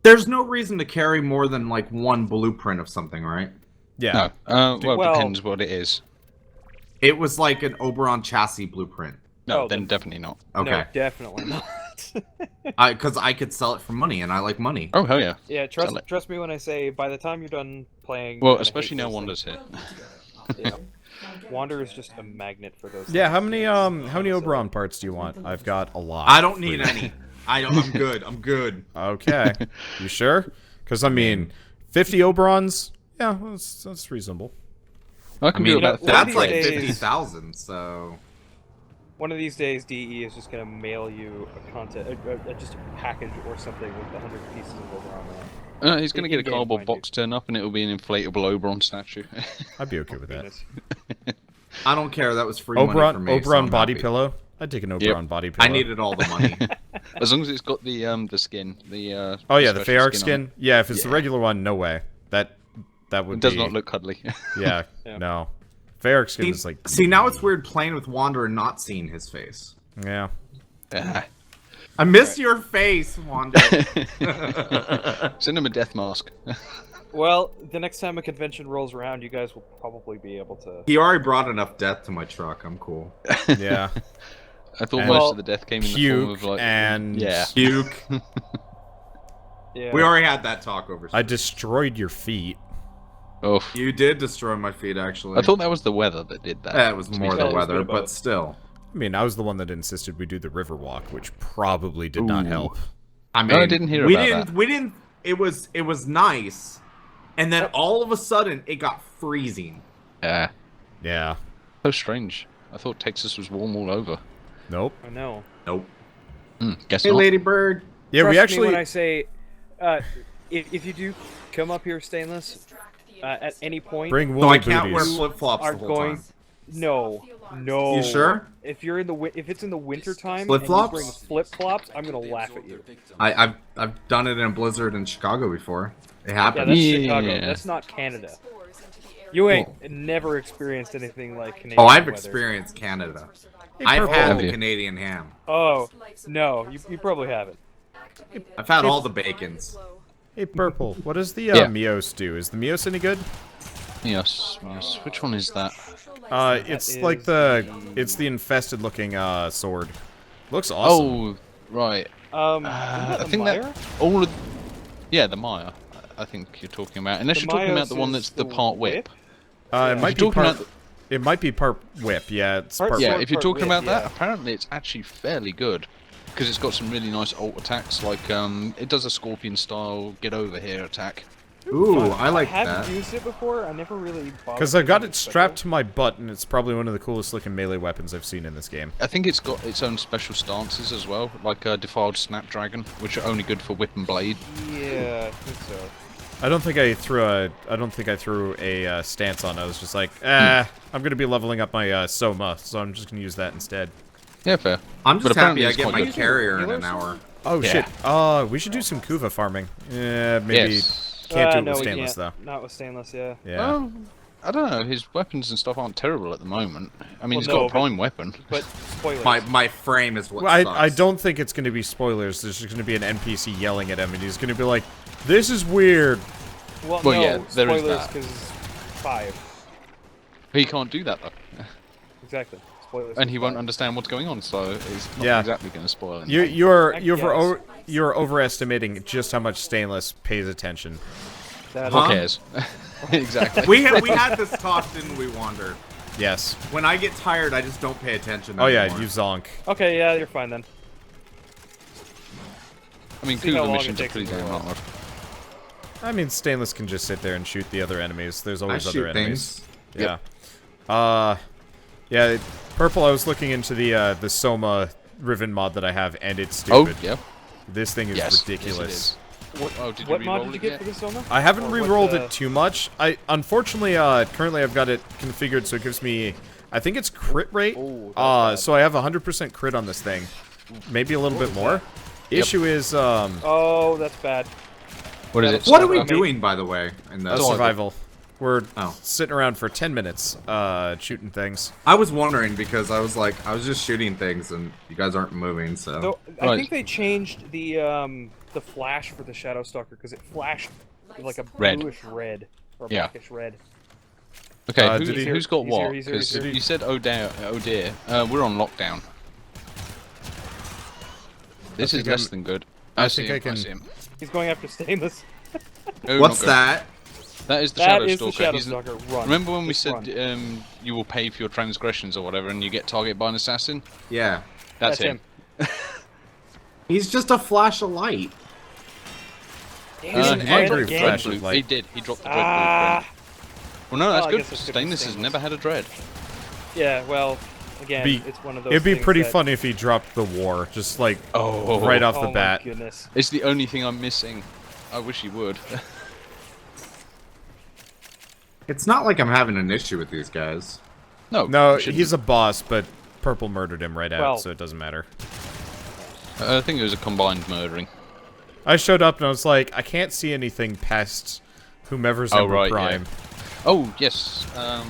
There's no reason to carry more than like one blueprint of something, right? Yeah. No. Well, it depends what it is. It was like an Oberon chassis blueprint. No, then definitely not. Okay. No, definitely not. Because I could sell it for money, and I like money. Oh, hell yeah. Yeah, trust me when I say by the time you're done playing... Well, especially now Wander's here. Yeah. Wander is just a magnet for those Yeah, things. how many Oberon parts do you want? I've got a lot. I don't need any. I'm good. I'm good. Okay. You sure? Because, I mean, 50 Oberons? Yeah, that's reasonable. I can do about that's like days- 50,000, so... One of these days, DE is just gonna mail you just a package or something with 100 pieces of Oberon on it. He's going to get a cardboard box turn up and it'll be an inflatable Oberon statue. I'd be okay with that. I don't care. That was free money for me. Oberon so body pillow? I'd take an Oberon body pillow. I needed all the money. As long as it's got the skin. Oh yeah, the Feyarch skin. skin? Yeah, if it's the regular one, no way. That would It does not look cuddly. Yeah, no. Feyarch skin is like... See, now it's weird playing with Wander and not seeing his face. Yeah. I miss your face, Wander. Send him a death mask. Well, the next time a convention rolls around, you guys will probably be able to... He already brought enough death to my truck. I'm cool. Yeah. I thought And most of the death came in the form of Puke like... and... Yeah. Puke. Yeah. We already had that talk over. I destroyed your feet. Oh. You did destroy my feet, actually. I thought that was the weather that did that. That was more the fair. weather, It was but both. still. I mean, I was the one that insisted we do the river walk, which probably did not Ooh. help. I mean, I didn't hear we about didn't. that. We didn't. It was nice, and then all of a sudden it got freezing. Yeah. Yeah. So strange. I thought Texas was warm all over. Nope. I know. Nope. Guess Hey, not. Ladybird. Yeah, Trust we me actually... when I say, if you do come up here, Stainless, at any point, Bring No, woolly I can't wear booties. flip flops are the whole going. time. No. You sure? If you're in the if it's in the winter time Flip-flops? and you bring flip flops, I'm gonna laugh at you. I've done it in a blizzard in Chicago before. It Yeah, happened. that's Yeah. Chicago. That's not Canada. You ain't never experienced anything like Canadian Oh, I've weather. experienced Canada. Hey, I've Purple. had Have the you? Canadian ham. Oh no, you probably haven't. I've had all the bacons. Hey, Purple, what does the Yeah. Mios do? Is the Mios any good? Yes. Which one is that? It's like it's the infested looking sword. Looks awesome. Oh, right. I I think that all of... Yeah, the Maya. I think you're talking about. Unless The you're talking about the Mayos one is that's the the part whip. It might be You're talking part. about It might be part whip. Yeah, it's part. Yeah, Sword if you're part talking whip, about that, yeah. apparently it's actually fairly good. Because it's got some really nice ult attacks, like, it does a scorpion style get over here attack. Ooh, I like I haven't that. used it before. I never really bothered. Because I've got with it strapped to my butt, and it's probably one of the coolest looking melee weapons I've seen in this game. I think it's got its own special stances as well, like Defiled Snapdragon, which are only good for whip and blade. Yeah, I think so. I don't think I threw a stance on. I was just like, I'm gonna be leveling up my Soma, so I'm just gonna use that instead. Yeah, fair. I'm But just happy apparently I it's get quite my good. carrier in an hour. Oh Yeah. shit. We should do some Kuva farming. Yeah, maybe Yes. can't do it No, with we stainless though. can't. Not with stainless, yeah. Yeah. Well, I don't know, his weapons and stuff aren't terrible at the moment. I mean, Well, he's no, got a but- prime weapon. But spoilers. My frame is what Well, sucks. I don't think it's gonna be spoilers. There's just gonna be an NPC yelling at him, and he's gonna be like, "This is weird." Well, Well, no, yeah, there is spoilers that. because 5. He can't do that, though. Exactly. Spoilers. And he 'cause won't 5. understand what's going on, so it's not Yeah. exactly going to spoil anything. You're overestimating just how much stainless pays attention. That- Who Huh? cares? Exactly. We had this talk, didn't we, Wander? Yes. When I get tired, I just don't pay attention Oh yeah, anymore. you zonk. Okay, yeah, you're fine then. I mean, See how Kuva long it missions are takes pretty to go damn on. hard. I mean, stainless can just sit there and shoot the other enemies. There's always I other shoot enemies. things. Yeah. Yeah. Purple. I was looking into the Soma Riven mod that I have, and it's Oh, stupid. yeah. This thing is Yes. ridiculous. What, Oh, did what you mod re-roll did you it get yet? for this Soma? I haven't Or what, re-rolled it too much. I unfortunately currently I've got it configured so it gives me, I think it's crit rate. Oh, that's bad. So I have 100% crit on this thing, maybe a little bit more. Issue is Oh, that's bad. What is it? What are we Survival? doing, by the way? In the survival. We're Oh. sitting around for 10 minutes, shooting things. I was wondering because I was just shooting things and you guys aren't moving, so. Though, I Right. think they changed the flash for the Shadow Stalker because it flashed like a Red. bluish red or Yeah. blackish red. Okay, did he- who's got he's here, what? he's here, Because he's here. you said, oh dear, we're on lockdown. This is think less I'm- than good. I see think I him, can- see him. He's going after Stainless. Oh, What's not good. that? That is the That Shadow is Stalker. the Shadow He's the- Stalker. Run. Remember when we Just said run. you will pay for your transgressions or whatever, and you get targeted by an assassin? Yeah. That's him. He's just a flash of light. Damn, He's it, an he red angry dropped the again. flash dread of blue. light. He did. He dropped the dread Ah, blueprint. Well, no, that's Well, I good. guess it's good for Stainless has Stainless. never had a dread. yeah. Well, again, Be- it's one of those. It'd be things pretty that- funny if he dropped the war, just like Oh, right off Oh the my bat. goodness. It's the only thing I'm missing. I wish he would. It's not like I'm having an issue with these guys. No, No, you shouldn't. he's a boss, but Purple murdered him right out, Well- so it doesn't matter. I think it was a combined murdering. I showed up and I was like, I can't see anything past whomever's Oh, Ember right, Prime. Oh, yes.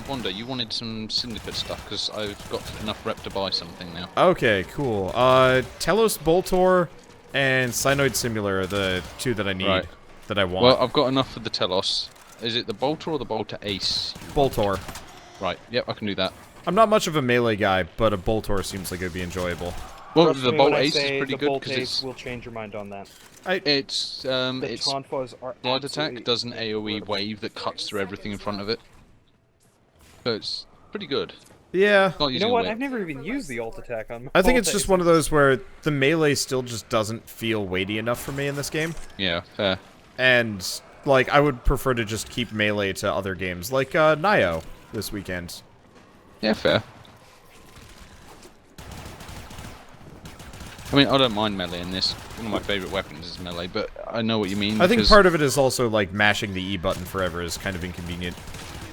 Wanda, you wanted some Syndicate stuff, because I've got enough rep to buy something now. Okay, cool. Telos Boltor and Cyanoid Simulator are the two that I need, Right. that I want. Well, I've got enough for the Telos. Is it the Bolter or the Bolter Ace? Boltor. Right, yep, I can do that. I'm not much of a melee guy, but a Boltor seems like it'd be enjoyable. Well, Trust the me Bolt when I Ace is say pretty the good, Bolt because Ace it's... will change your mind on that. It's, The it's Tonfas are Glide absolutely Attack does an AoE wave that cuts through everything in front of it. So it's pretty good. Yeah. Not You using know what? a whip. I've never even used the alt attack on. I think Bolt it's just Ace. one of those where the melee still just doesn't feel weighty enough for me in this game. Yeah, fair. And, like, I would prefer to just keep melee to other games, like Nio this weekend. Yeah, fair. I mean, I don't mind melee in this. One of my favourite weapons is melee, but I know what you mean. I think because- part of it is also, like, mashing the E button forever is kind of inconvenient.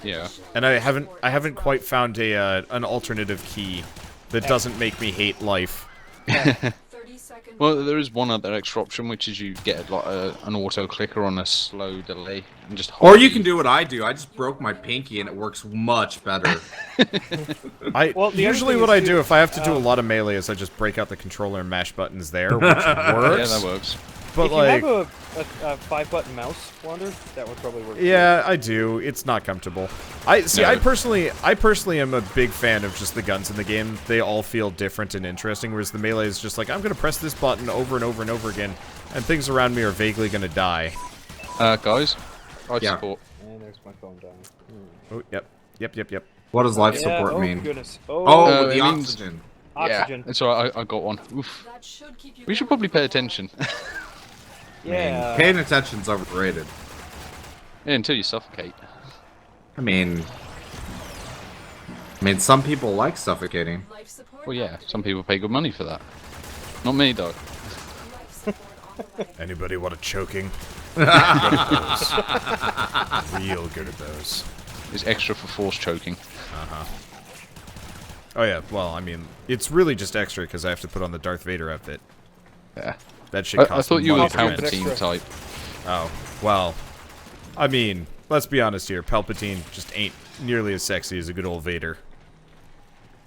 Yeah. And I haven't quite found an alternative key that doesn't make me hate life. 30 seconds. Well, there is one other extra option, which is you get like an auto clicker on a slow delay and just. Or hold you it. can do what I do. I just broke my pinky and it works much better. Well, the other Usually thing what is I too, do if I have to do a lot of melee is I just break out the controller and mash buttons there, which Yeah, works. that works. But if like, you have a 5-button mouse, Wander, that would probably work. yeah, I do. It's not comfortable. I No. personally am a big fan of just the guns in the game. They all feel different and interesting, whereas the melee is just like, I'm gonna press this button over and over and over again, and things around me are vaguely gonna die. Guys, I Yeah. support. And there's my phone dying. Oh, yep. What does life Yeah, support oh mean? goodness. Oh, Uh, the it means- oxygen. Oxygen. Yeah, it's alright. I got one. Oof. That should keep you We should grounded. probably pay attention. Yeah. Paying attention's overrated. Yeah, until you suffocate. I mean, some people like suffocating. Life support. Well, yeah, some people pay good money for that. Not me, though. Life support on the way. Anybody want a choking? Real good at those. It's extra for force choking. Oh yeah, well, I mean, it's really just extra because I have to put on the Darth Vader outfit. Yeah. That shit I costs thought you were money the to rent. Extra. Palpatine type. Oh, well, I mean, let's be honest here. Palpatine just ain't nearly as sexy as a good old Vader.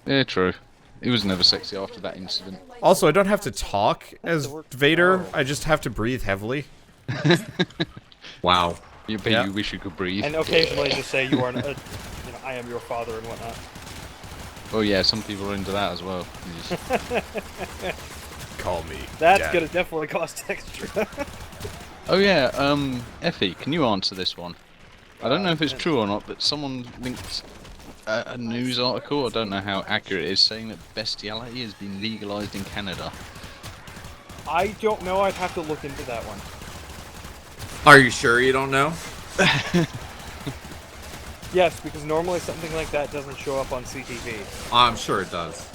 Yeah, true. He was never sexy after that incident. Also, I don't have to talk as work. Vader. I just have to breathe heavily. Wow. You, but Yeah. you wish you could breathe. And occasionally just say you are, I am your father and whatnot. Oh yeah, some people are into that as well. You just- Call me. That's Dad. gonna definitely cost extra. Oh yeah, Effie, can you answer this one? I don't know if it's true or not, but someone linked a news article, I don't know how accurate it is, saying that bestiality has been legalized in Canada. I don't know. I'd have to look into that one. Are you sure you don't know? Yes, because normally something like that doesn't show up on CTV. I'm sure it does.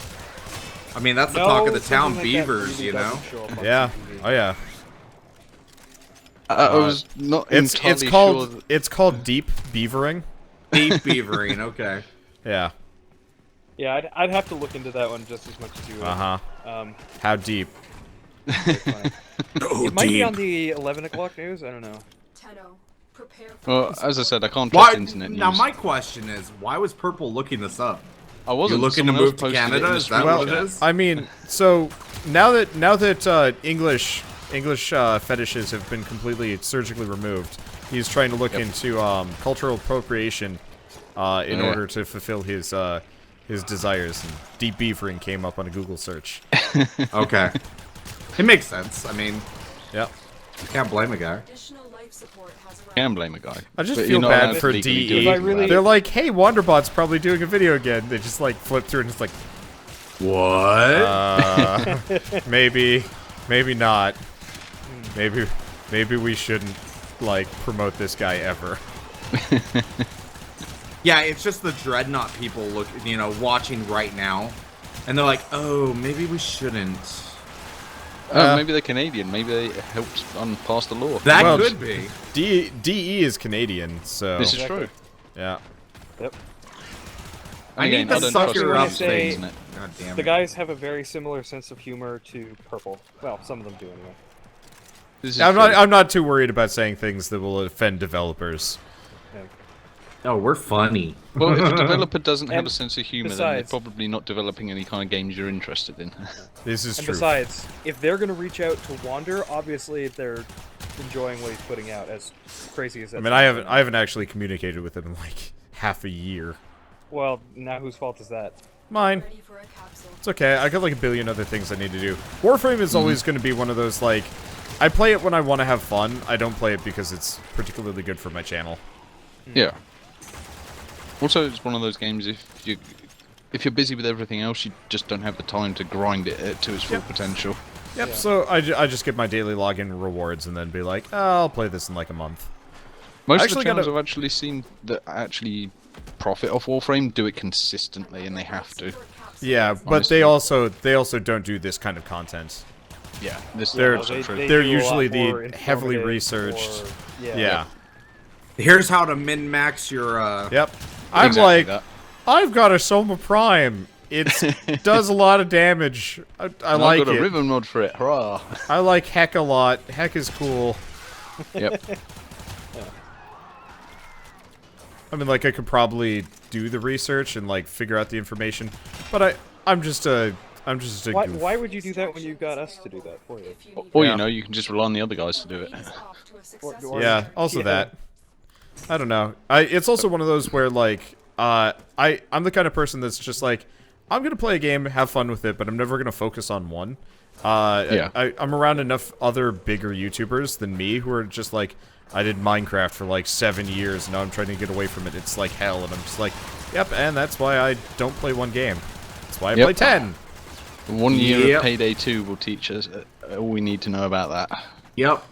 I mean, that's the No, talk of the something town, like that beavers, really you know? doesn't show up on Yeah. CTV. Oh yeah. I was not It's entirely called sure. it's called deep beavering. Deep beavering, okay. Yeah. Yeah, I'd have to look into that one just as much as you would. Uh huh. How deep? Very funny. Go It might be on the 11 o'clock news. I don't know. Tenno. Prepare for Well, as I said, I can't Why? trust internet news. Now my question is, why was Purple looking this up? I wasn't. You're looking to Someone else move to posted it in Canada? the Is that screen what chat. it is? I mean, so now that English fetishes have been completely surgically removed, he's trying to look into cultural appropriation in order to fulfill his desires. And deep beavering came up on a Google search. Okay. It makes sense. I mean, Yep. you can't blame a guy. additional life support has arrived. Can blame a guy. I just But feel you're not bad allowed for to legally do DE. If I anything really- about They're like, hey, Wanderbot's probably doing a video again. They just like flip through and it's like, What? maybe not. Maybe we shouldn't like promote this guy ever. Yeah, it's just the Dreadnought people watching right now, and they're like, oh, maybe we shouldn't. maybe they're Canadian. Maybe they helped pass the law. That Well, could be. DE is Canadian, so This is true. yeah. Yep. I Again, need the don't sucker trust up the say- internet. God damn The it. guys have a very similar sense of humor to Purple. Well, some of them do anyway. This is I'm true. not too worried about saying things that will offend developers. Oh, we're funny. Well, if a developer doesn't have And a sense of humor, then besides- they're probably not developing any kind of games you're interested in. This is And true. besides, if they're going to reach out to Wander, obviously they're enjoying what he's putting out, as crazy as that I mean, I haven't actually communicated with him in like half a year. Well, now whose fault is that? Mine. Ready for a capsule. It's okay. I got like a billion other things I need to do. Warframe is always going to be one of those like, I play it when I want to have fun. I don't play it because it's particularly good for my channel. Yeah. Also, it's one of those games if you're busy with everything else, you just don't have the time to grind it to its full potential. Yep. Yeah. So I just get my daily login rewards and then be like, oh, I'll play this in like a month. Most of Actually the channels gotta- I've actually seen that actually profit off Warframe do it consistently, and they have to. Yeah, but Honestly. they also don't do this kind of content. Yeah, this They're- is also true. they're do a lot usually the more heavily informative researched- or- Yeah. Here's how to min-max your, Yep. I'm Exactly like, that. I've got a Soma Prime. It does a lot of damage. I And like I've got it. a ribbon mod for it. Hurrah! I like Heck a lot. Heck is cool. Yep. I mean, like, I could probably do the research and, like, figure out the information, but I'm just a goof. Why would you do that when you got us to do that for you? If you need Or Yeah. you know, you can just rely on the other guys to do it. things off to a Or- successful or- Yeah, also Yeah. that. I don't know. It's also one of those where, like, I'm the kind of person that's just like, I'm gonna play a game, have fun with it, but I'm never gonna focus on one. Yeah. I'm around enough other bigger YouTubers than me who are just like, I did Minecraft for like 7 years, and now I'm trying to get away from it. It's like hell, and I'm just like, yep, and that's why I don't play one game. That's why I Yep. play 10. 1 year Yep. of Payday 2 will teach us all we need to know about that. Yep.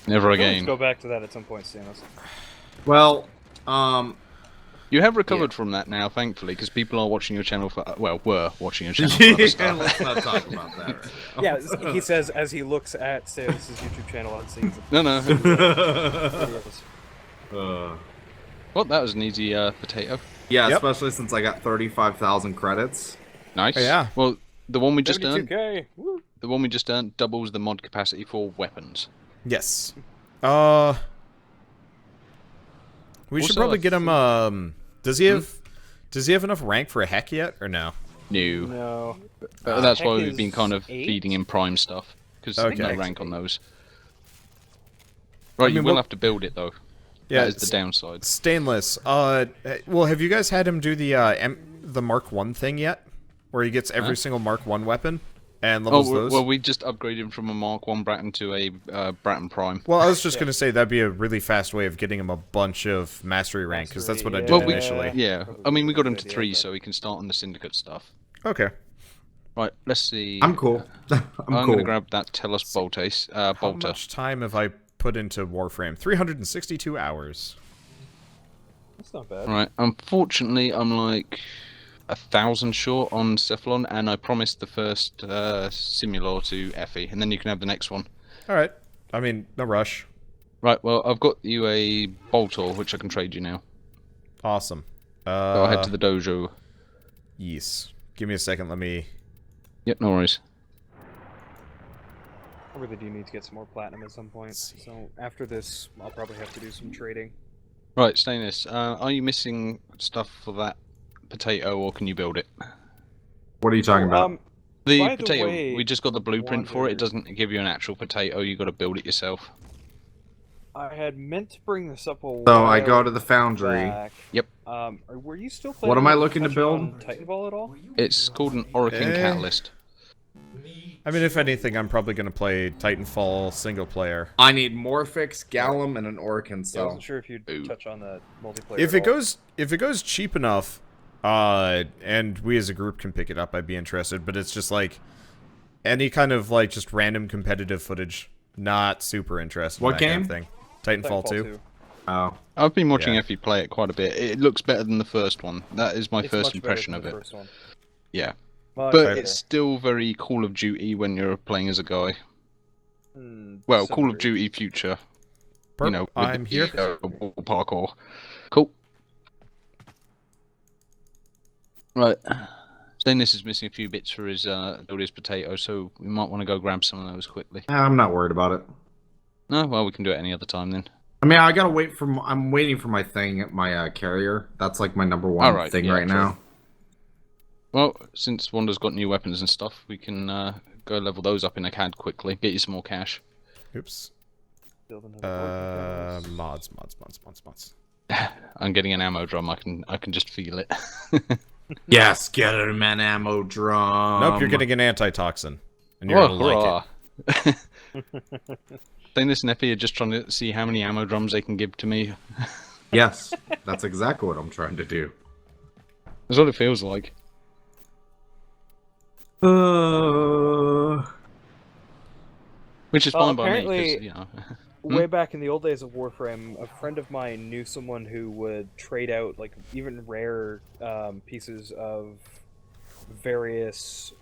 Never Let's again. go back to that at some point, Stanos. Well, You have recovered from that now, thankfully, because people are watching your channel for, well, were watching your channel for other stuff. let's not talk about that right now. Yeah, he says as he looks at Stanos' YouTube channel and sees No, no. videos. Well, that was an easy potato. Yeah, Yep. especially since I got 35,000 credits. Nice. Oh, yeah. Well, the one we just earned, 72K. Woo. the one we just earned doubles the mod capacity for weapons. Yes. We should Also, probably I get him. Does he have enough rank for a heck yet, or no? New. No. That's why Heck we've been is kind of 8? feeding in prime stuff, because Okay. no rank on those. Right, you mean, will what- have to build it though. Yeah, That is the it's downside. stainless. Well, have you guys had him do the Mark 1 thing yet? Where he gets every single Mark 1 weapon and levels those? well, we just upgraded him from a Mark 1 Bratton to a Bratton Prime. Well, I was just gonna say that'd be a really fast way of getting him a bunch of mastery rank, because that's what I did Well, we- initially. Yeah, I mean, we got him to Good idea, 3, but- so he can start on the Syndicate stuff. Okay. Right, let's see. I'm cool. I'm I'm cool. gonna grab that Tellus Boltace, How Bolter. much time have I put into Warframe? 362 hours. That's not bad. Right, unfortunately, I'm like 1,000 short on Cephalon, and I promised the first Simulor to Effie, and then you can have the next one. All right. I mean, no rush. Right, well, I've got you a Boltor, which I can trade you now. Awesome. So I'll head to the dojo. Yes. Give me a second. Let me. Yep, no worries. I really do need to get some more platinum at some point. So after this, I'll probably have to do some trading. Right, Stainless, are you missing stuff for that potato, or can you build it? What are you talking about? The By the potato, way, we just got the blueprint for it. It Wander- doesn't give you an actual potato, you got to build it yourself. I had meant to bring this up a while So I go to the foundry. back. Yep. Were you still planning What am I on looking to touching build? on Titanfall at all? It's called an Orokin Catalyst. I mean, if anything, I'm probably gonna play Titanfall single player. I need Morphix, Gallum, and an Orkin Yeah, I cell. wasn't sure if you'd Ooh. touch on the multiplayer. If at it goes cheap enough, and we as a group can pick it up, I'd be interested. But it's just like any kind of like just random competitive footage. Not super interested. What in that kind of game? thing. all. Titanfall 2. Oh. I've been watching Yeah. Effie play it quite a bit. It looks better than the first one. That is my It's first much better impression than of the it. first one. Yeah. Much But better. it's still very Call of Duty when you're playing as a guy. Hmm, Well, some Call of degree. Duty Future. Perp, You know, with I'm the, here. wall parkour. Cool. Right. Stainless is missing a few bits for his build his potato, so we might want to go grab some of those quickly. I'm not worried about it. No, well, we can do it any other time then. I mean, I gotta wait for. I'm waiting for my thing, my carrier. That's like my number one Alright, thing yeah, right true. now. Well, since Wanda's got new weapons and stuff, we can go level those up in a CAD quickly. Get you some more cash. Oops. Build another board because- Mods. I'm getting an ammo drum. I can just feel it. Yes, get him an ammo drum. Nope, you're getting an antitoxin, and you're Oh, gonna like it. hurrah. Stainless and Effie are just trying to see how many ammo drums they can give to me. Yes, that's exactly what I'm trying to do. That's what it feels like. Which is Well, fine by me, apparently- because, you know. Way back in the old days of Warframe, a friend of mine knew someone who would trade out like even rare pieces of various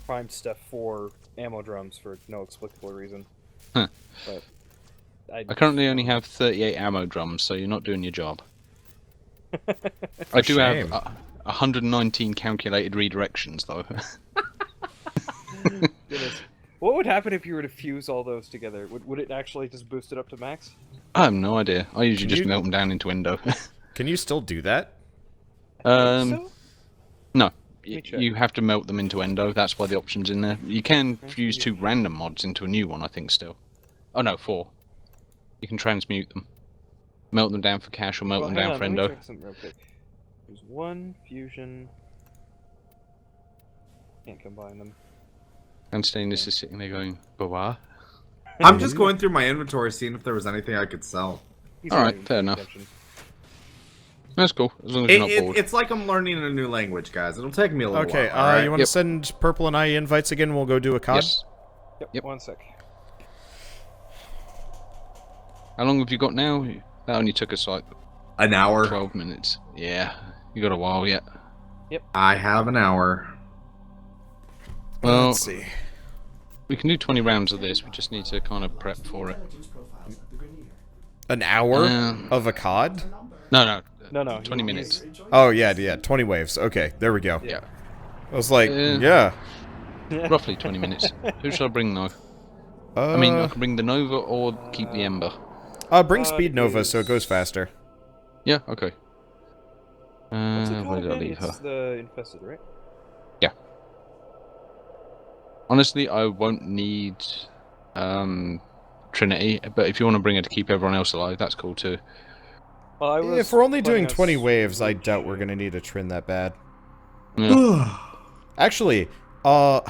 prime stuff for ammo drums for no explicable reason. Huh. But I currently only have 38 ammo drums, so you're not doing your job. I do shame. have 119 calculated redirections, though. Goodness. What would happen if you were to fuse all those together? Would it actually just boost it up to max? I have no idea. I usually Can just you- melt them down into endo. Can you still do that? So? No. me check. You have to melt them into endo. That's why the option's in there. You can fuse 2 random mods into a new one, I think, still. Oh, no, 4. You can transmute them. Melt them down for cash or melt Well, them hang down on, for let me endo. check something real quick. There's one fusion. Can't combine them. And Stainless is sitting there going, "Bah." I'm just going through my inventory, seeing if there was anything I could sell. He's All not right, even fair paying enough. attention. That's cool, as long as you're not bored. It's like I'm learning a new language, guys. It'll take me a little Okay, while. Alright? you want to Yep. send Purple and I invites again? We'll go do a COD? Yes. Yep, 1 sec. How long have you got now? That only took us like An hour. 12 minutes. Yeah, you got a while yet. I have an hour. Well, Let's see. we can do 20 rounds of this. We just need to kind of prep for it. An hour Um, of a COD? No, No, 20 minutes. Oh, yeah, 20 waves. Okay, there we go. Yeah, I was like, Yeah. yeah. roughly 20 minutes. Who should I bring though? I mean, I can bring the Nova or keep the Ember. Bring Speed Nova so it goes faster. Yeah, okay. What's it Where called did I again? leave her? It's the Infested, right? Honestly, I won't need Trinity, but if you want to bring her to keep everyone else alive, that's cool too. Well, I was If we're only planning doing on 20 waves, I switching- doubt we're gonna need a Trin that bad. Yeah. Actually, I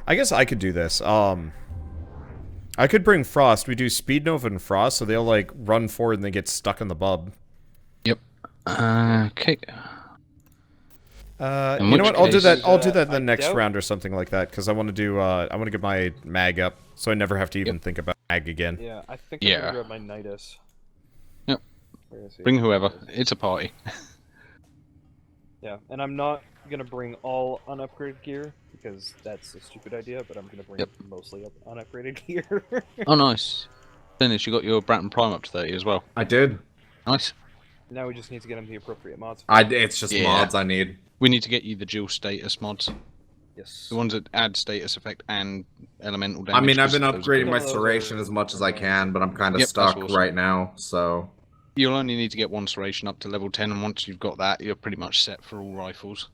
guess I could do this. I could bring Frost. We do Speed Nova and Frost, so they'll like run forward and they get stuck in the bub. Yep. Okay. You which know what? I'll do case- that. I'll do that in the I next doubt- round or something like that because I want to do. I want to get my mag up, so I never have to even think about mag again. Yeah, I think I'm Yeah. gonna grab my Nidus. Yep. Where is he? Bring whoever. It's a party. Yeah, and I'm not gonna bring all unupgraded gear because that's a stupid idea. But I'm gonna bring Yep. mostly unupgraded gear. Oh, nice. Dennis, you got your Bratton Prime up to 30 as well. I did. Nice. Now we just need to get him the appropriate mods. It's just Yeah. mods I need. We need to get you the dual status mods. Yes. The ones that add status effect and elemental damage. I mean, I've been those are upgrading good. my Some of those Serration are- as much as I can, but I'm kind of Yep, that's stuck awesome. right now, so... You'll only need to get one Serration up to level 10, and once you've got that, you're pretty much set for all rifles.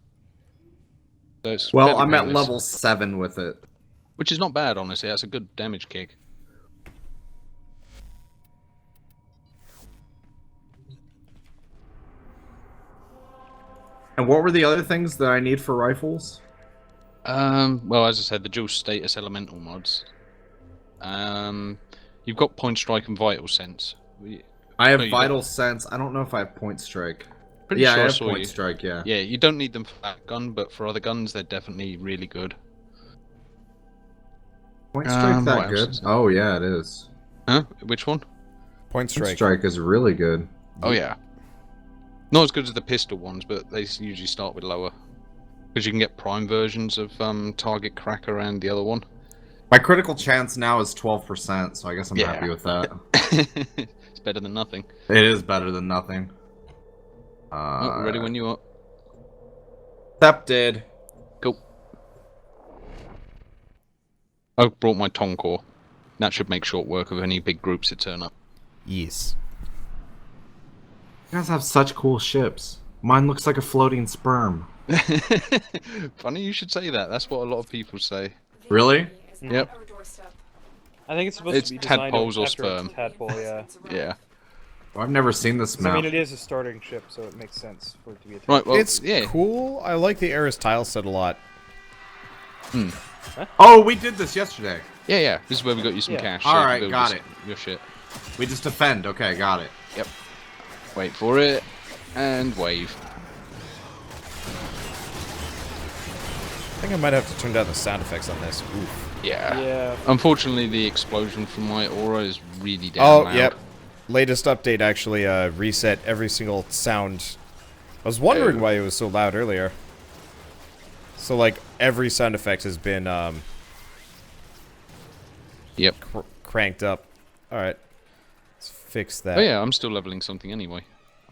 So it's Well, fairly I'm at painless. level 7 with it. Which is not bad, honestly. That's a good damage kick. And what were the other things that I need for rifles? Well, as I said, the dual status elemental mods. You've got Point Strike and Vital Sense. I have No, you Vital Sense. I don't know if I have Point Strike. Pretty Yeah, sure I I have saw Point you. Strike, yeah. Yeah, you don't need them for that gun, but for other guns, they're definitely really good. Point Strike what that else good? is there? Oh, yeah, it is. Huh? Which one? Point Point strike. Strike is really good. Oh yeah. Not as good as the pistol ones, but they usually start with lower. Because you can get prime versions of Target Cracker and the other one. My critical chance now is 12%, so I guess I'm Yeah. happy with that. It's better than nothing. It is better than nothing. Oh, ready when you are. Accepted. Go. I brought my Tonkor. That should make short work of any big groups that turn up. Yes. You guys have such cool ships. Mine looks like a floating sperm. Funny you should say that. That's what a lot of people say. Really? Yep. Our doorstep. I think it's supposed It's to be designed tadpoles or after a sperm. Tadpole, yeah. Yeah. Well, I've never seen this So, map. I mean, it is a starting ship, so it makes sense for it to be a Right, well, It's yeah. cool. I like the Eris tile set a lot. Oh, we did this yesterday. Yeah, yeah. This is where we got you some Yeah. cash. All so you right, can build got your- it. Your shit. We just defend. Okay, got it. Yep. Wait for it. And wave. I think I might have to turn down the sound effects on this. Oof. Yeah. Yeah. Unfortunately, the explosion from my aura is really damn Oh, loud. yep. Latest update actually reset every single sound. I was wondering why it was so loud earlier. So, like, every sound effect has been Yep. cranked up. Alright. Let's fix that. Oh yeah, I'm still leveling something anyway.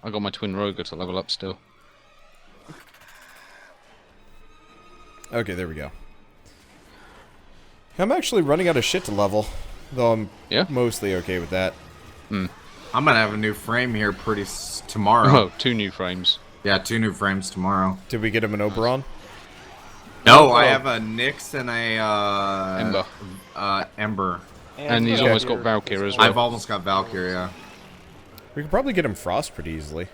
I got my twin Roger to level up still. Okay, there we go. I'm actually running out of shit to level, though I'm Yeah? mostly okay with that. I'm gonna have a new frame here tomorrow. Oh, 2 new frames. Yeah, 2 new frames tomorrow. Did we get him an Oberon? No, I have a Nyx and a Ember. Ember. And he's Okay. almost got Valkyrie as well. I've almost got Valkyrie. Yeah. We could probably get him Frost pretty easily.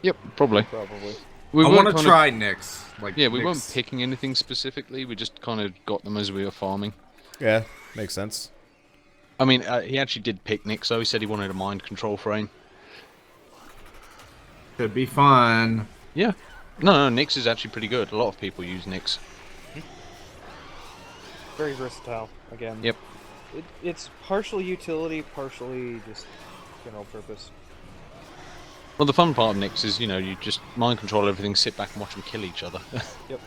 Yep, probably. Probably. We I weren't want to kinda- try Nyx. Like, Yeah, we Nyx. weren't picking anything specifically. We just kind of got them as we were farming. Yeah, makes sense. I mean, he actually did pick Nick, so he said he wanted a mind control frame. Could be fun. Yeah. No, Nyx is actually pretty good. A lot of people use Nyx. Very versatile, again. Yep. It's partially utility, partially just general purpose. Well, the fun part of Nyx is, you know, you just mind control everything, sit back and watch them kill each other. Yep.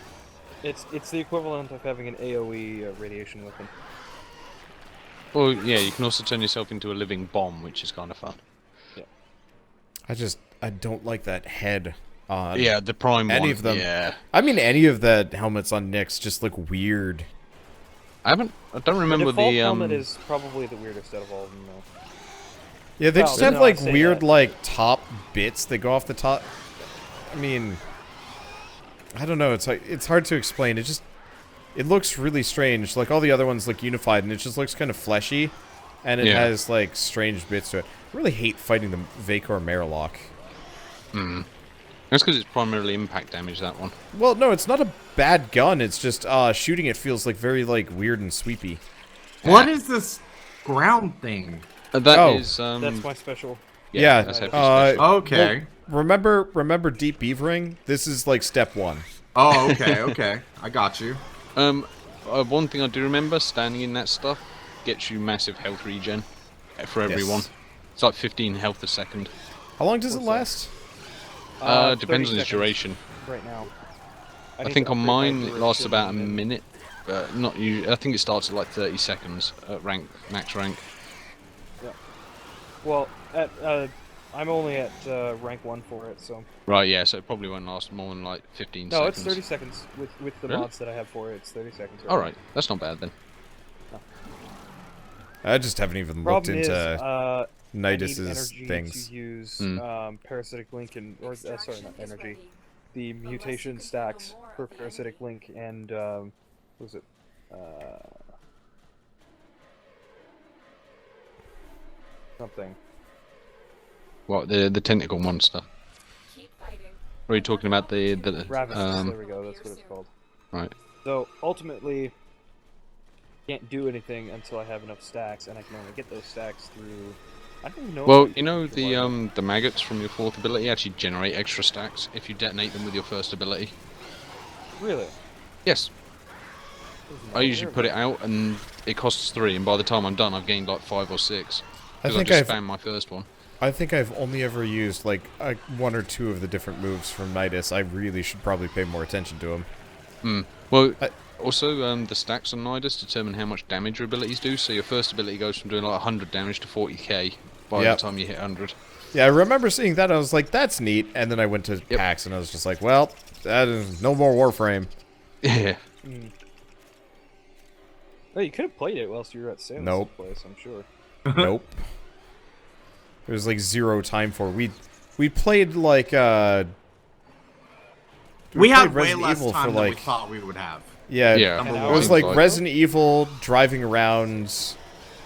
It's the equivalent of having an AoE radiation weapon. Well, yeah, you can also turn yourself into a living bomb, which is kind of fun. I don't like that head on... Yeah, the prime Any one. of them. Yeah. I mean, any of the helmets on Nyx just look weird. I don't remember The default the helmet is probably the weirdest out of all of them, though. Yeah, they Well, just have, no, like, I say weird, that. like, top bits that go off the top. I mean... I don't know, it's like, it's hard to explain. It looks really strange. Like, all the other ones look unified, and it just looks kind of fleshy. And it Yeah. has, like, strange bits to it. I really hate fighting the Vacor Marlock. That's because it's primarily impact damage, that one. Well, no, it's not a bad gun. It's just, shooting it feels, like, very, like, weird and sweepy. What is this ground thing? That is, That's my special. Yeah, that's heavy uh, special. Okay. Well, remember Deep Beavering? This is, like, step 1. Oh, okay, okay. I got you. One thing I do remember, standing in that stuff gets you massive health regen for everyone. Yes. It's like 15 health a second. How long does it What's last? Depends 30 on its seconds duration. Right now. I need think to on upgrade my mine it duration lasts about a in minute. Not you. I think it starts at like 30 seconds at max rank. Well, at I'm only at rank 1 for it, so... Right, yeah, so it probably won't last more than like 15 No, seconds. it's 30 seconds. With the Really? mods that I have for it, it's 30 seconds. Alright, that's not bad then. I just haven't even looked Problem into is, I need Nidus's energy things. to use Mm. parasitic link and... Or, sorry, not energy. The mutation stacks for parasitic link and, what was it? Something. What, the tentacle monster? Keep fighting. Or are you talking about the Ravenous, there we go, that's what it's called. right. So, ultimately, can't do anything until I have enough stacks, and I can only get those stacks through... I don't even know... Well, if you know the the maggots from your 4th ability actually generate extra stacks if you detonate them with your 1st ability. Really? Yes. Wasn't I usually aware put of it out and it costs 3, and by the time I'm done I've gained like 5 or 6. I Because I think just I've spam my first one. I think I've only ever used like 1 or 2 of the different moves from Nidus. I really should probably pay more attention to them. Well, also the stacks on Nidus determine how much damage your abilities do. So your first ability goes from doing like 100 damage to 40k by Yep. the time you hit 100. Yeah, I remember seeing that. I was like, "That's neat." And then I went to PAX, and I was just like, "Well, that is no more Warframe." Yeah. Oh, you could have played it whilst you were at Sam's Nope. place, I'm sure. Nope. There was like 0 time for it. We played like We played had way Resident less Evil time for, than we like- thought we would have. Yeah, Yeah. An it hour was and like five. Resident Evil, driving around,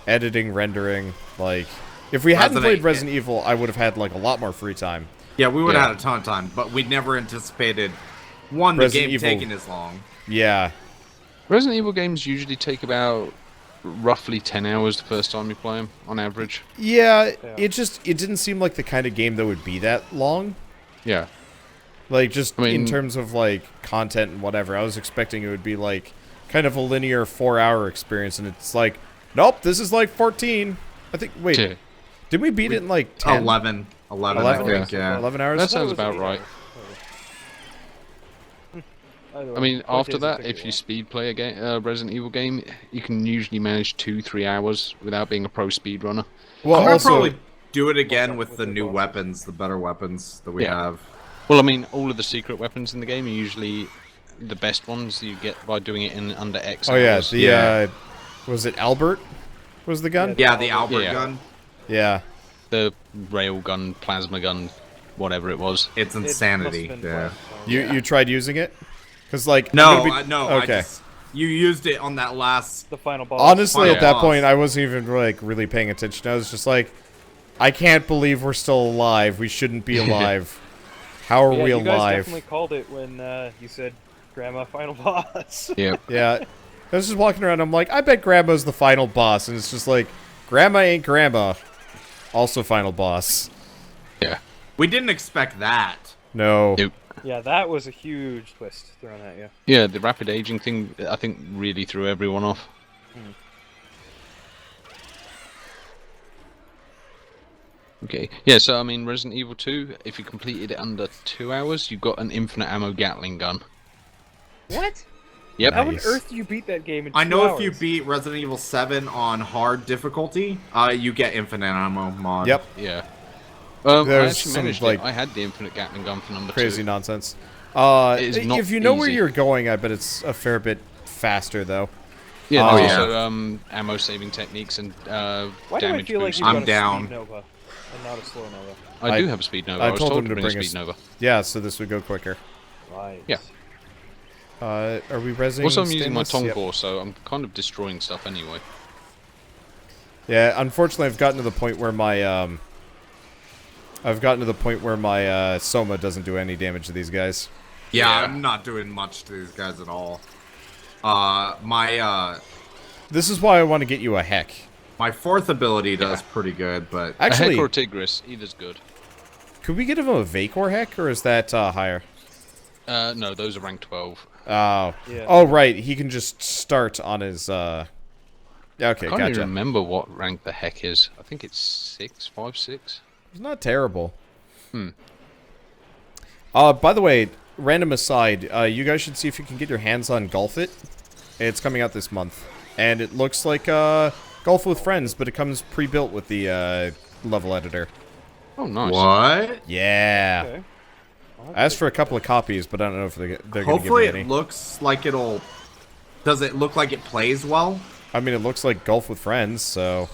editing, rendering. Like, if we hadn't played Resident Evil, I would have had like a lot more free time. Yeah, we would Yeah. have had a ton of time, but we never anticipated, one, the Resident game Evil. taking as long. Yeah, Resident Evil games usually take about roughly 10 hours the first time you play them, on average. yeah. Yeah. It didn't seem like the kind of game that would be that long. Yeah. Like, just I mean- in terms of like content and whatever, I was expecting it would be like kind of a linear 4-hour experience, and it's like, nope, this is like 14. I think. Wait, Yeah. did we beat it in like 10? 11, I 11? think, yeah. 11 hours. That I thought it sounds was about 8 right. hours. Either I way, mean, point after is, it that, took if a you while. speed play a Resident Evil game, you can usually manage 2-3 hours without being a pro speedrunner. Well, I'm gonna also, probably do it again Watch out with with the the new bosses. weapons, the better weapons that we Yeah. have. Well, I mean, all of the secret weapons in the game are usually the best ones you get by doing it in under X oh yeah, hours. the Yeah. was it Albert? Was the gun? Yeah, the Albert Yeah. gun. Yeah. The rail gun, plasma gun, whatever it was. It's It insanity. must've been Yeah. fun, You tried using it? Because like No, nobody- no. Okay. I just, you used it on that last. the final boss. Honestly, Final at that boss. point, I wasn't even like really paying attention. I was just like, I can't believe we're still alive. We shouldn't be alive. How are Yeah, we you guys alive? definitely called it when you said Grandma final boss. Yeah. Yeah. I was just walking around. I'm like, I bet Grandma's the final boss, and it's just like, Grandma ain't Grandma. Also, final boss. Yeah. We didn't expect that. No. Nope. Yeah, that was a huge twist thrown at you. Yeah, the rapid aging thing, I think, really threw everyone off. Okay. Yeah, so, I mean, Resident Evil 2, if you completed it under 2 hours, you got an infinite ammo Gatling gun. What? Yep. How on Nice. earth do you beat that game in 2 I know hours? if you beat Resident Evil 7 on hard difficulty, you get infinite ammo mod. Yep. Yeah. I There's actually some, managed like, it. I had the infinite Gatling gun for number Crazy 2. nonsense. It is not If you know where easy. you're going, I bet it's a fair bit faster, though. Yeah, Oh, there's yeah. also ammo saving techniques and Why do I damage feel like boost. you've I'm got a down. Speed Nova and not a slow Nova? I do have a Speed Nova. I I was told told him to to bring a bring Speed us- Nova. Yeah, so this would go quicker. Right. Yeah. Are we resing? Also, I'm using my stainless? Yep. Tongkor, so I'm kind of destroying stuff anyway. Yeah, unfortunately, I've gotten to the point where my Soma doesn't do any damage to these guys. Yeah, Yeah. I'm not doing much to these guys at all. This is why I want to get you a heck. My 4th ability does pretty good, but A Actually, Heck or a Tigris, either's good. could we get him a Vacor heck, or is that higher? No, those are rank 12. Oh. Yeah. Oh, right. He can just start on his, Okay, I can't even gotcha. remember what rank the Heck is. I think it's 6, 5, 6. It's not terrible. By the way, random aside, you guys should see if you can get your hands on Golf It. It's coming out this month. And it looks like, Golf with Friends, but it comes pre-built with the, level editor. Oh, nice. What? Yeah. Okay. I asked for a couple of copies, but I don't know if they're going to give Hopefully me it any. looks like it'll... Does it look like it plays well? I mean, it looks like Golf with Friends, so...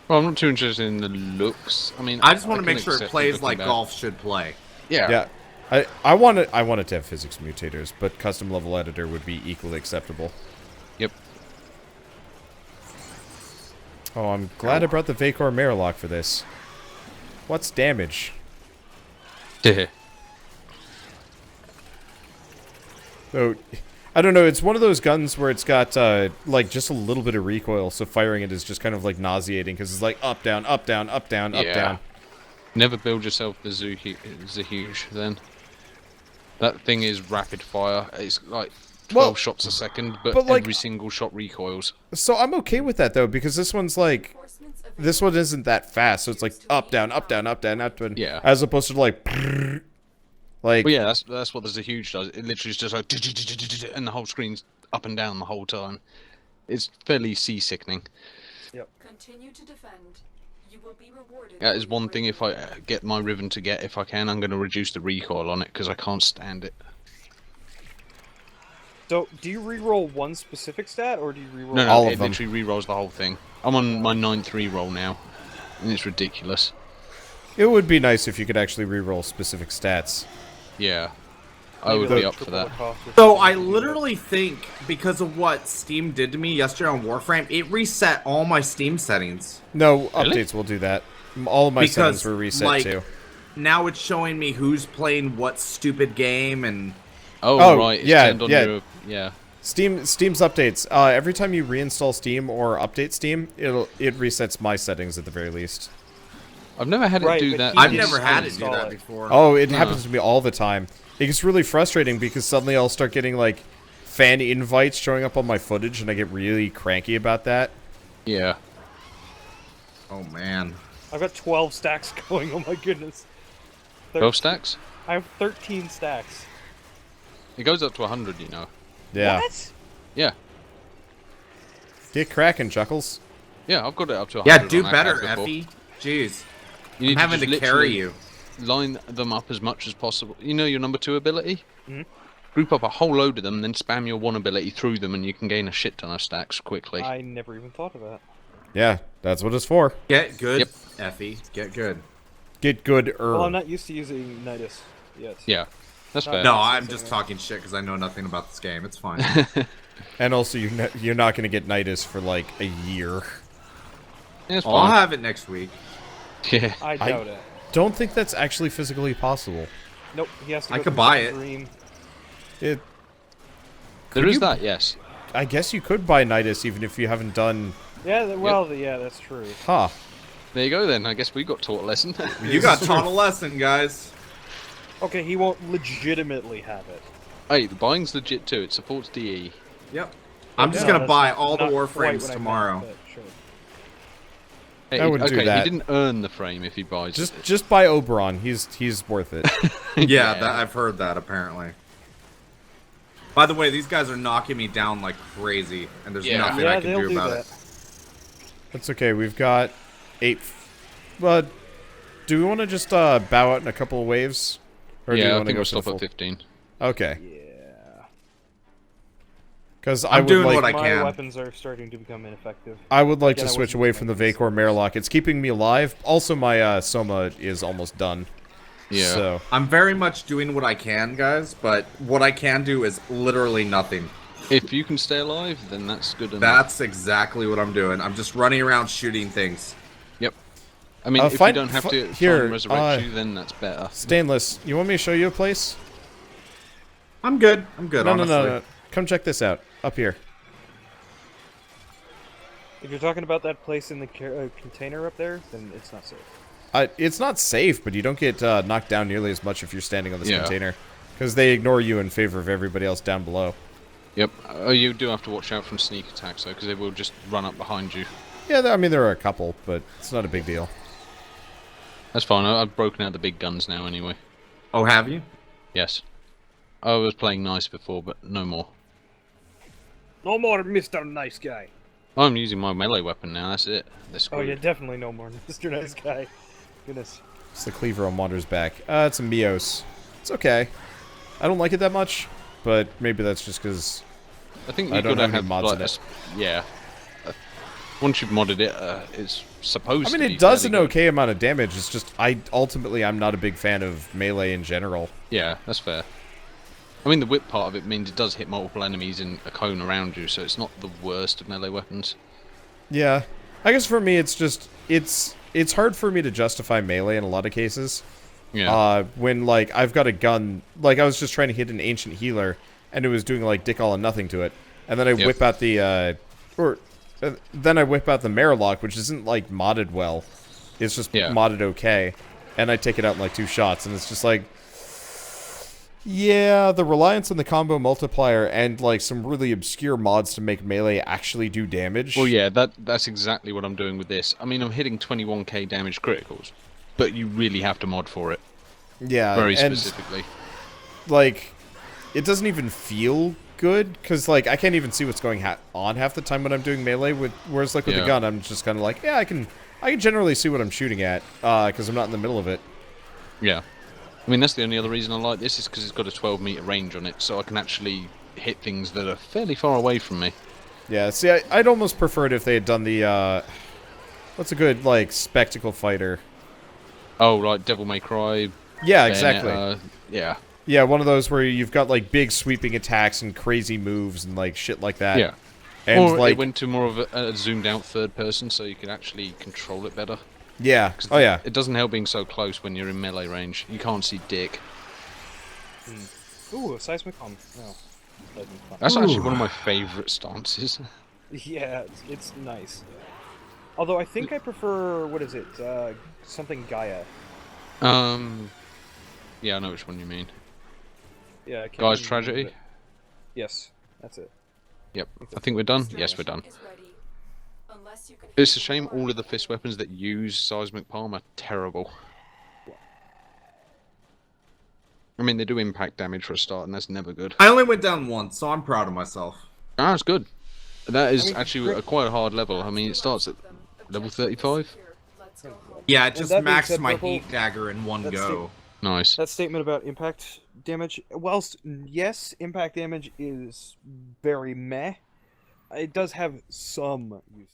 Well, I'm not too interested in the looks. I mean, I just want to can make sure it accept plays looking like bad. golf should play. Yeah. Yeah. I want it to have physics mutators, but custom level editor would be equally acceptable. Yep. Oh, I'm glad I brought the Vacor Marilock for this. What's damage? So, I don't know, it's one of those guns where it's got, like, just a little bit of recoil, so firing it is just kind of, like, nauseating, because it's like up, down, up, down, up, down, up, down. Never build yourself the Zahuge, then. That thing is rapid fire. It's like 12 shots a second, but like- every single shot recoils. So I'm okay with that, though, because this one's, like, this one isn't that fast, so it's like up, down, up, down, up, down, up, down. Yeah. As opposed to, like, like... Well, yeah, that's what the Zahuge does. It literally is just like, and the whole screen's up and down the whole time. It's fairly seasickening. Continue to defend. You will be rewarded. That is one thing, if I get my Riven to get, if I can, I'm going to reduce the recoil on it, because I can't stand it. So, do you reroll one specific stat, or do you reroll No, All no, of it them. literally re-rolls the whole thing. I'm on my 9th re-roll now, and it's ridiculous. It would be nice if you could actually reroll specific stats. Yeah. I Maybe would like be up for triple that. the cost or So something I to do that? literally think, because of what Steam did to me yesterday on Warframe, it reset all my Steam settings. No, Really? updates will do that. All of my settings were reset, like, too. now it's showing me who's playing what stupid game, and Oh, right, it's yeah, turned on yeah. your... Yeah. Steam's updates. Every time you reinstall Steam or update Steam, it resets my settings at the very least. I've never had it Right, do but that. he I've just never had it do uninstall that it. before. Oh, it happens to me all the time. It gets really frustrating because suddenly I'll start getting, like, fan invites showing up on my footage, and I get really cranky about that. Yeah. Oh man. I've got 12 stacks going, oh my goodness. 12 stacks? I have 13 stacks. It goes up to 100, you know. Yeah. What? Yeah. Get cracking, Chuckles. Yeah, I've got it up to 100 Yeah, do on better, iPad before. Effie. Jeez. You need I'm having just to carry literally you. Line them up as much as possible. You know your number 2 ability? Mhm. Group up a whole load of them, then spam your 1 ability through them, and you can gain a shit ton of stacks quickly. I never even thought of that. Yeah, that's what it's for. Get good, Yep. Effie. Get good. Get good Well, I'm not used to using Nidus yet. Yeah, that's fair. No, I'm just talking shit because I know nothing about this game. It's fine. And also, you're not going to get Nidus for, like, a year. Yeah, it's I'll fine. have it next week. Yeah. I doubt it. Don't think that's actually physically possible. Nope, he has to I go could through buy some it. Dream. It. There Could is you- that, yes. I guess you could buy Nidus even if you haven't done. Yeah, well, yeah, that's true. Huh. There you go then. I guess we got taught a lesson. You got taught a lesson, guys. Okay, he won't legitimately have it. Hey, the buying's legit too. It supports DE. Yep. I'm just No, gonna that's buy all the not quite Warframes what I tomorrow. meant, but sure. Hey, I wouldn't do okay, that. he didn't earn the frame if he buys it. Just buy Oberon. He's worth it. Yeah, that, I've heard that apparently. By the way, these guys are knocking me down like crazy, and there's Yeah. nothing Yeah, I can they'll do do about that. it. That's okay. We've got 8. But do we want to just bow out in a couple of waves, or do Yeah, we I want to think go we'll for the stop full? at 15. Okay. Yeah. Because I I'm would doing like what I My can. weapons are starting to become ineffective. I would like Again, to I switch wasn't away using from the my Vacor Marilock. It's keeping me alive. Also, my Soma is almost done. Yeah. So I'm very much doing what I can, guys, but what I can do is literally nothing. If you can stay alive, then that's good enough. That's exactly what I'm doing. I'm just running around shooting things. Yep. I mean, if you don't have to here, try and resurrect you, then that's better. Stainless, you want me to show you a place? I'm good. I'm good, No, honestly. no. Come check this out. Up here. If you're talking about that place in the container up there, then it's not safe. It's not safe, but you don't get knocked down nearly as much if you're standing on this Yeah. container. Because they ignore you in favor of everybody else down below. Yep. You do have to watch out from sneak attacks, though, because they will just run up behind you. Yeah, I mean, there are a couple, but it's not a big deal. That's fine. I've broken out the big guns now, anyway. Oh, have you? Yes. I was playing nice before, but no more. No more Mr. Nice Guy. I'm using my melee weapon now. That's it. They're Oh, screwed. yeah, definitely no more Mr. Nice Guy. Goodness. It's the cleaver on Wander's back. It's a Mios. It's okay. I don't like it that much, but maybe that's just because I think I you've don't got to have any have mods like, in it. yeah. Once you've modded it, it's supposed I to mean, be it does fairly an good. okay amount of damage. It's just ultimately I'm not a big fan of melee in general. Yeah, that's fair. I mean, the whip part of it means it does hit multiple enemies in a cone around you, so it's not the worst of melee weapons. Yeah, I guess for me it's just it's hard for me to justify melee in a lot of cases. Yeah. When like I've got a gun, like I was just trying to hit an ancient healer, and it was doing like dick all and nothing to it, and then I whip out the then I whip out the Marlock, which isn't like modded well. It's just modded okay, and I take it out in like 2 shots, and it's just like, yeah, the reliance on the combo multiplier and like some really obscure mods to make melee actually do damage. Well, yeah, that's exactly what I'm doing with this. I mean, I'm hitting 21k damage criticals, but you really have to mod for it. Yeah, Very and, specifically. like, it doesn't even feel good, because, like, I can't even see what's going on half the time when I'm doing melee, whereas, like, with the gun, I'm just kind of like, yeah, I can generally see what I'm shooting at, because I'm not in the middle of it. Yeah. I mean, that's the only other reason I like this, is because it's got a 12-meter range on it, so I can actually hit things that are fairly far away from me. Yeah, see, I'd almost prefer it if they had done the, what's a good, like, spectacle fighter? Oh, like Devil May Cry. Yeah, exactly. Yeah. Yeah, one of those where you've got, like, big sweeping attacks and crazy moves and, like, shit like that. Yeah. And, or like, it went to more of a zoomed-out third person, so you can actually control it better. yeah. Oh, yeah. It doesn't help being so close when you're in melee range. You can't see dick. Ooh, a seismic bomb. No. That's actually one of my favourite stances. Yeah, it's nice. Although I think I prefer, what is it, something Gaia. Yeah, I know which one you mean. Yeah, I can't Guy's remember Tragedy? it. Yes, that's it. Yep. I think we're done? Yes, we're done. Is ready. Unless you can It's a shame all of the fist weapons that use seismic palm are terrible. I mean, they do impact damage for a start, and that's never good. I only went down once, so I'm proud of myself. Ah, it's good. That is mean, actually quite a hard level. I mean, it starts at level 35. let's go home. Yeah, it just that being maxed said, my Purple, heat dagger in one that's go. Nice. That statement about impact damage, whilst yes, impact damage is very meh, it does have some uses.